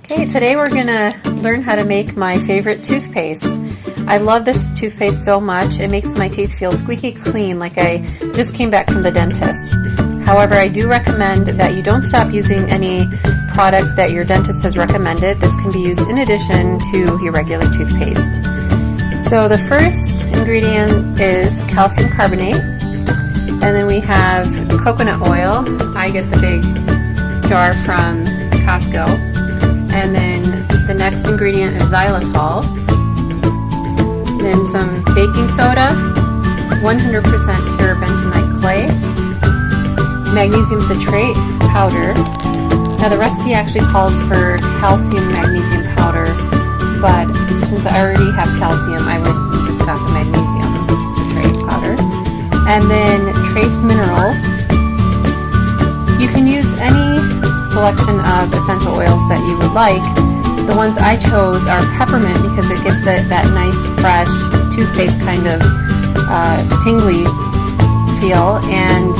Okay, today we're going to learn how to make my favorite toothpaste. I love this toothpaste so much. It makes my teeth feel squeaky clean, like I just came back from the dentist. However, I do recommend that you don't stop using any product that your dentist has recommended. This can be used in addition to your regular toothpaste. So the first ingredient is calcium carbonate, and then we have coconut oil. I get the big jar from Costco. And then the next ingredient is xylitol, then some baking soda, 100% pure bentonite clay, magnesium citrate powder. Now the recipe actually calls for calcium magnesium powder, but since I already have calcium, I would just got the magnesium citrate powder. And then trace minerals. You can use any selection of essential oils that you would like. The ones I chose are peppermint because it gives that nice fresh toothpaste kind of tingly feel, and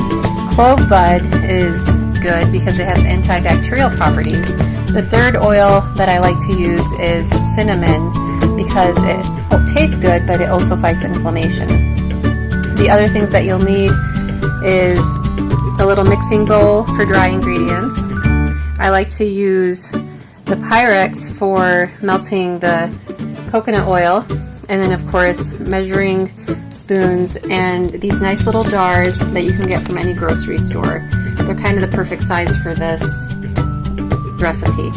clove bud is good because it has antibacterial properties. The third oil that I like to use is cinnamon because it tastes good, but it also fights inflammation. The other things that you'll need is a little mixing bowl for dry ingredients. I like to use the Pyrex for melting the coconut oil, and then of course measuring spoons and these nice little jars that you can get from any grocery store. They're kind of the perfect size for this recipe.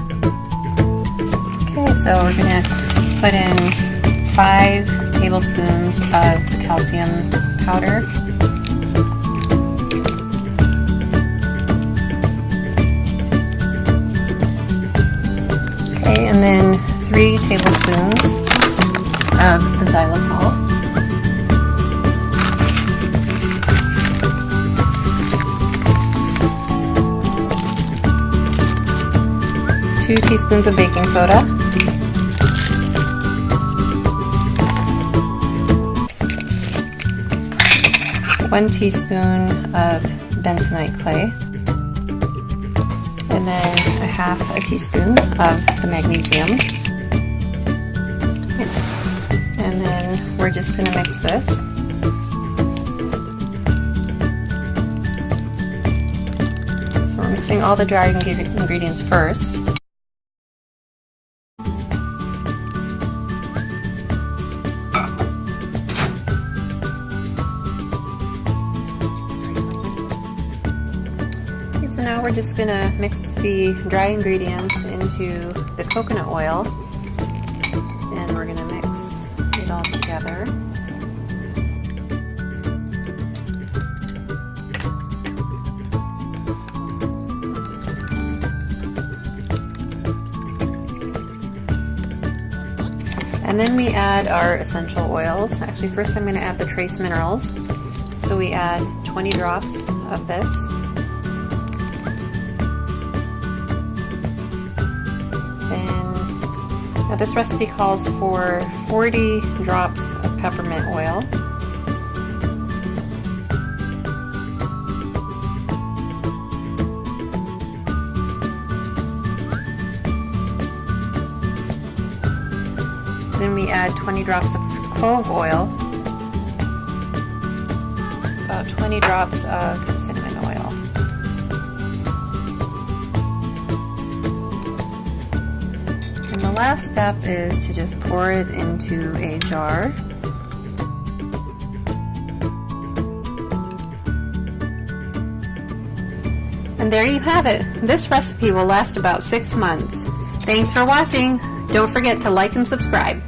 Okay, so we're going to put in 5 tablespoons of calcium powder. And then 3 tablespoons of the xylitol. Two teaspoons of baking soda. One teaspoon of bentonite clay. And then a half a teaspoon of the magnesium. And then we're just going to mix this. So we're mixing all the dry ingredients first. So now we're just going to mix the dry ingredients into the coconut oil, and we're going to mix it all together. And then we add our essential oils. Actually, first I'm going to add the trace minerals. So we add 20 drops of this. Now this recipe calls for 40 drops of peppermint oil. Then we add 20 drops of clove oil, about 20 drops of cinnamon oil. The last step is to just pour it into a jar. And there you have it. This recipe will last about 6 months. Thanks for watching. Don't forget to like and subscribe.